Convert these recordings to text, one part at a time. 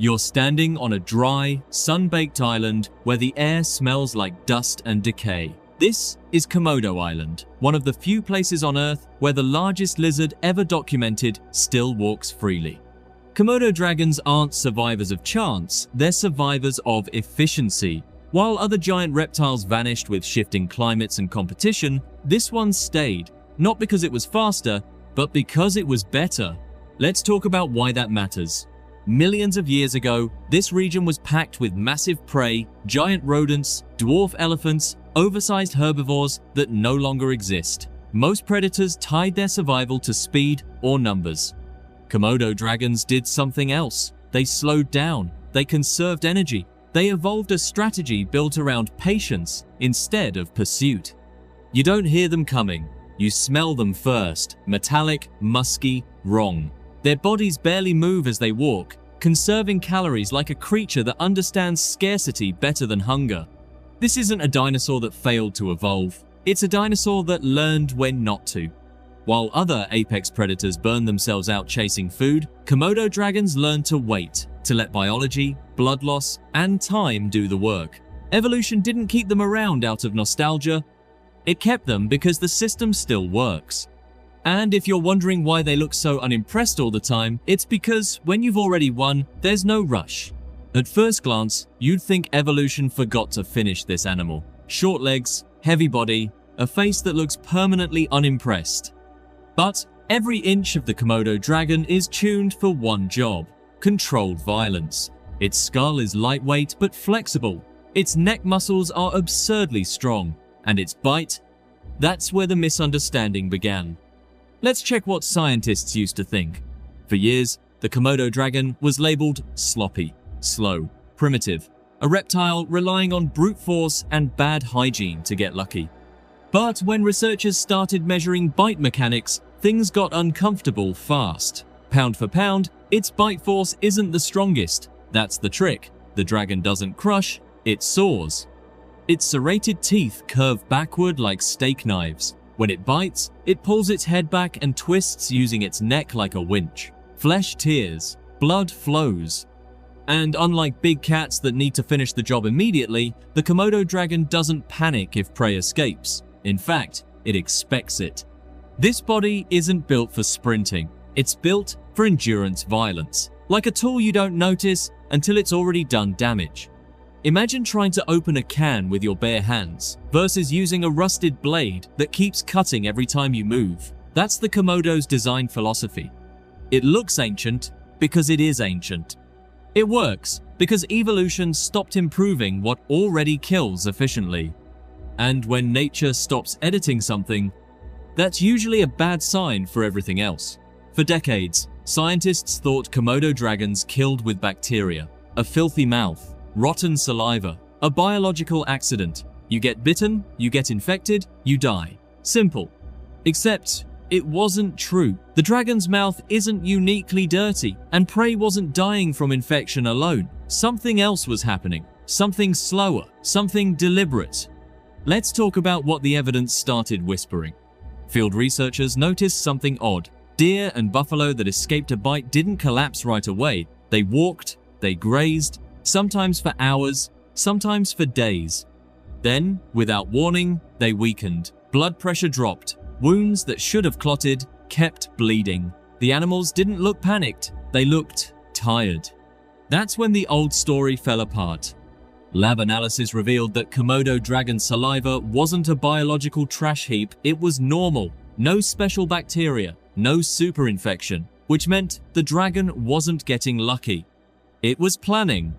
You're standing on a dry, sun-baked island where the air smells like dust and decay. This is Komodo Island, one of the few places on Earth where the largest lizard ever documented still walks freely. Komodo dragons aren't survivors of chance, they're survivors of efficiency. While other giant reptiles vanished with shifting climates and competition, this one stayed, not because it was faster, but because it was better. Let's talk about why that matters. Millions of years ago, this region was packed with massive prey, giant rodents, dwarf elephants, oversized herbivores that no longer exist. Most predators tied their survival to speed or numbers. Komodo dragons did something else. They slowed down, they conserved energy, they evolved a strategy built around patience instead of pursuit. You don't hear them coming, you smell them first. Metallic, musky, wrong. Their bodies barely move as they walk, conserving calories like a creature that understands scarcity better than hunger. This isn't a dinosaur that failed to evolve, it's a dinosaur that learned when not to. While other apex predators burn themselves out chasing food, Komodo dragons learn to wait, to let biology, blood loss, and time do the work. Evolution didn't keep them around out of nostalgia, it kept them because the system still works. And if you're wondering why they look so unimpressed all the time, it's because when you've already won, there's no rush. At first glance, you'd think evolution forgot to finish this animal. Short legs, heavy body, a face that looks permanently unimpressed. But every inch of the Komodo dragon is tuned for one job: controlled violence. Its skull is lightweight but flexible. Its neck muscles are absurdly strong. And its bite? That's where the misunderstanding began. Let's check what scientists used to think. For years, the Komodo dragon was labeled sloppy, slow, primitive, a reptile relying on brute force and bad hygiene to get lucky. But when researchers started measuring bite mechanics, things got uncomfortable fast. Pound for pound, its bite force isn't the strongest. That's the trick. The dragon doesn't crush, it saws. Its serrated teeth curve backward like steak knives. When it bites, it pulls its head back and twists using its neck like a winch. Flesh tears, blood flows. And unlike big cats that need to finish the job immediately, the Komodo dragon doesn't panic if prey escapes. In fact, it expects it. This body isn't built for sprinting. It's built for endurance violence, like a tool you don't notice until it's already done damage. Imagine trying to open a can with your bare hands versus using a rusted blade that keeps cutting every time you move. That's the Komodo's design philosophy. It looks ancient because it is ancient. It works because evolution stopped improving what already kills efficiently. And when nature stops editing something, that's usually a bad sign for everything else. For decades, scientists thought Komodo dragons killed with bacteria, a filthy mouth, rotten saliva, a biological accident. You get bitten, you get infected, you die. Simple. Except it wasn't true. The dragon's mouth isn't uniquely dirty, and prey wasn't dying from infection alone. Something else was happening. Something slower, something deliberate. Let's talk about what the evidence started whispering. Field researchers noticed something odd. Deer and buffalo that escaped a bite didn't collapse right away. They walked, they grazed, sometimes for hours, sometimes for days. Then, without warning, they weakened. Blood pressure dropped. Wounds that should have clotted kept bleeding. The animals didn't look panicked, they looked tired. That's when the old story fell apart. Lab analysis revealed that Komodo dragon saliva wasn't a biological trash heap, it was normal. No special bacteria, no super infection, which meant the dragon wasn't getting lucky. It was planning.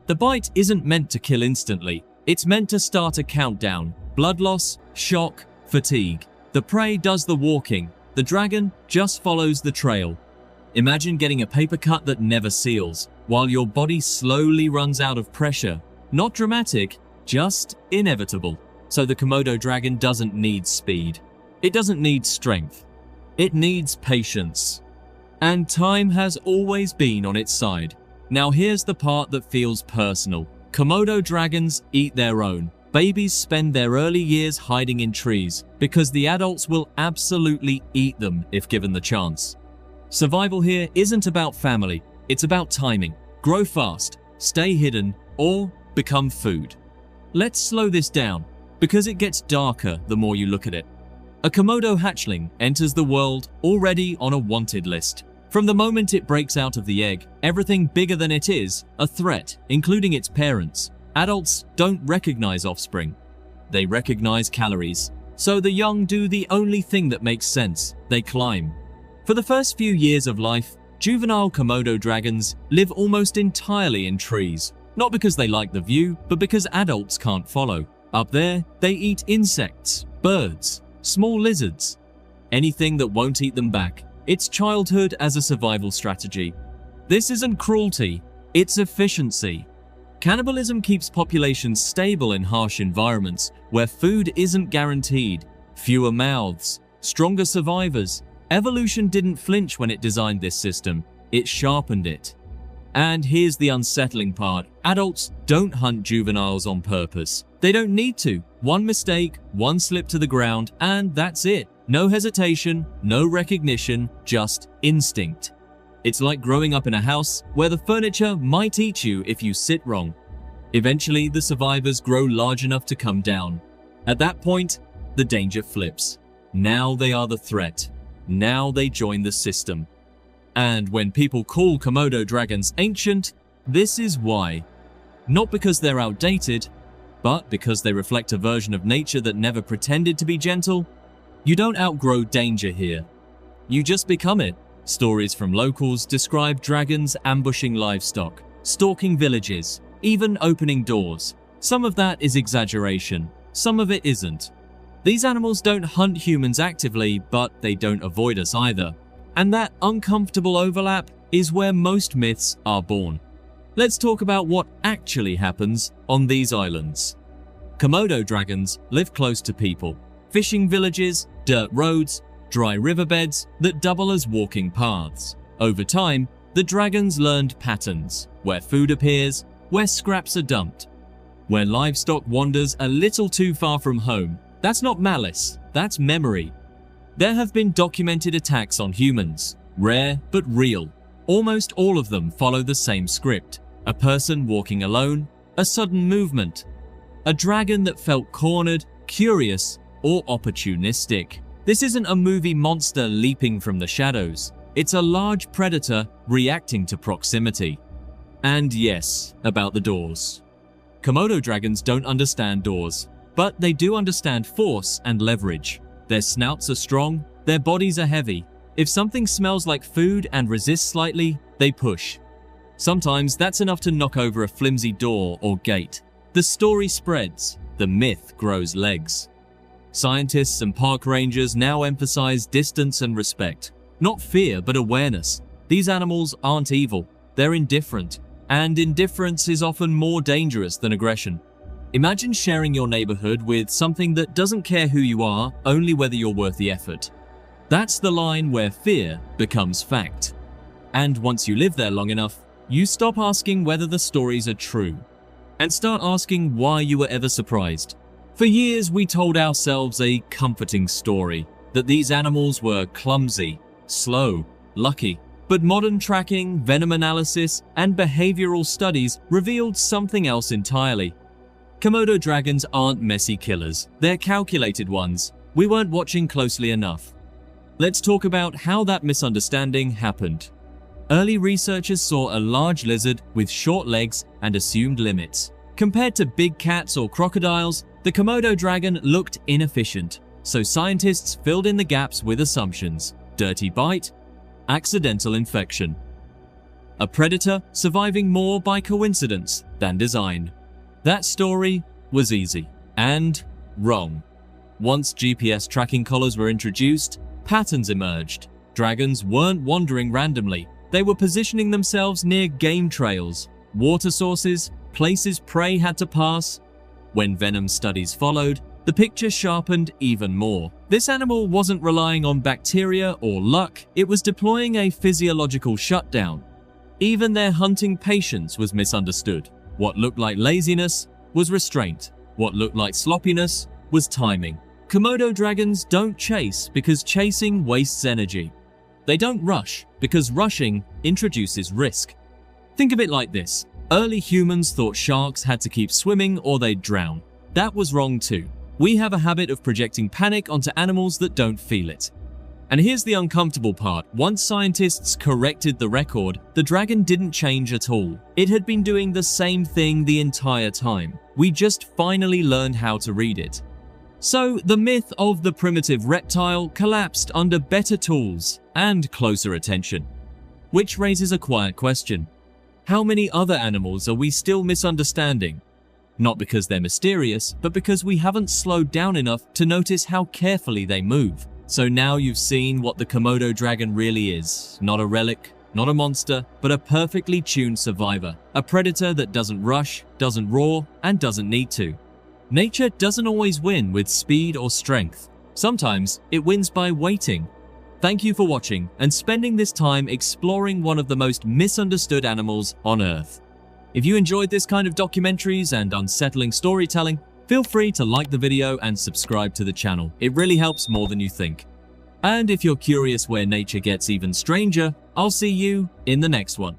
The bite isn't meant to kill instantly, it's meant to start a countdown. Blood loss, shock, fatigue. The prey does the walking, the dragon just follows the trail. Imagine getting a paper cut that never seals, while your body slowly runs out of pressure. Not dramatic, just inevitable. So the Komodo dragon doesn't need speed. It doesn't need strength. It needs patience. And time has always been on its side. Now here's the part that feels personal. Komodo dragons eat their own. Babies spend their early years hiding in trees because the adults will absolutely eat them if given the chance. Survival here isn't about family, it's about timing. grow fast, stay hidden, or become food. Let's slow this down, because it gets darker the more you look at it. A Komodo hatchling enters the world already on a wanted list. From the moment it breaks out of the egg, everything bigger than it is a threat, including its parents. Adults don't recognize offspring. They recognize calories. So the young do the only thing that makes sense. They climb. For the first few years of life, juvenile Komodo dragons live almost entirely in trees. Not because they like the view, but because adults can't follow. Up there, they eat insects, birds, small lizards, anything that won't eat them back. It's childhood as a survival strategy. This isn't cruelty, it's efficiency. Cannibalism keeps populations stable in harsh environments where food isn't guaranteed. Fewer mouths, stronger survivors. Evolution didn't flinch when it designed this system, it sharpened it. And here's the unsettling part. Adults don't hunt juveniles on purpose. They don't need to. One mistake, one slip to the ground, and that's it. No hesitation, no recognition, just instinct. It's like growing up in a house where the furniture might eat you if you sit wrong. Eventually, the survivors grow large enough to come down. At that point, the danger flips. Now they are the threat. Now they join the system. And when people call Komodo dragons ancient, this is why. Not because they're outdated, but because they reflect a version of nature that never pretended to be gentle. You don't outgrow danger here. You just become it. Stories from locals describe dragons ambushing livestock, stalking villages, even opening doors. Some of that is exaggeration, some of it isn't. These animals don't hunt humans actively, but they don't avoid us either. And that uncomfortable overlap is where most myths are born. Let's talk about what actually happens on these islands. Komodo dragons live close to people. Fishing villages, dirt roads, dry riverbeds that double as walking paths. Over time, the dragons learned patterns, where food appears, where scraps are dumped, where livestock wanders a little too far from home. That's not malice, that's memory. There have been documented attacks on humans, rare but real. Almost all of them follow the same script. A person walking alone, a sudden movement, a dragon that felt cornered, curious, or opportunistic. This isn't a movie monster leaping from the shadows. It's a large predator reacting to proximity. And yes, about the doors. Komodo dragons don't understand doors, but they do understand force and leverage. Their snouts are strong, their bodies are heavy. If something smells like food and resists slightly, they push. Sometimes that's enough to knock over a flimsy door or gate. The story spreads, the myth grows legs. Scientists and park rangers now emphasize distance and respect. Not fear, but awareness. These animals aren't evil, they're indifferent. And indifference is often more dangerous than aggression. Imagine sharing your neighborhood with something that doesn't care who you are, only whether you're worth the effort. That's the line where fear becomes fact. And once you live there long enough, you stop asking whether the stories are true, and start asking why you were ever surprised. For years, we told ourselves a comforting story, that these animals were clumsy, slow, lucky. But modern tracking, venom analysis, and behavioral studies revealed something else entirely. Komodo dragons aren't messy killers, they're calculated ones. We weren't watching closely enough. Let's talk about how that misunderstanding happened. Early researchers saw a large lizard with short legs and assumed limits. Compared to big cats or crocodiles, the Komodo dragon looked inefficient, so scientists filled in the gaps with assumptions. Dirty bite, accidental infection. A predator surviving more by coincidence than design. That story was easy and wrong. Once GPS tracking collars were introduced, patterns emerged. Dragons weren't wandering randomly. They were positioning themselves near game trails, water sources, places prey had to pass. When venom studies followed, the picture sharpened even more. This animal wasn't relying on bacteria or luck, it was deploying a physiological shutdown. Even their hunting patience was misunderstood. What looked like laziness was restraint. What looked like sloppiness was timing. Komodo dragons don't chase because chasing wastes energy. They don't rush because rushing introduces risk. Think of it like this. Early humans thought sharks had to keep swimming or they'd drown. That was wrong too. We have a habit of projecting panic onto animals that don't feel it. And here's the uncomfortable part. Once scientists corrected the record, the dragon didn't change at all. It had been doing the same thing the entire time. We just finally learned how to read it. So the myth of the primitive reptile collapsed under better tools and closer attention. Which raises a quiet question. How many other animals are we still misunderstanding? Not because they're mysterious, but because we haven't slowed down enough to notice how carefully they move. So now you've seen what the Komodo dragon really is. Not a relic, not a monster, but a perfectly tuned survivor. A predator that doesn't rush, doesn't roar, and doesn't need to. Nature doesn't always win with speed or strength. Sometimes it wins by waiting. Thank you for watching and spending this time exploring one of the most misunderstood animals on Earth. If you enjoyed this kind of documentaries and unsettling storytelling, feel free to like the video and subscribe to the channel. It really helps more than you think. And if you're curious where nature gets even stranger, I'll see you in the next one.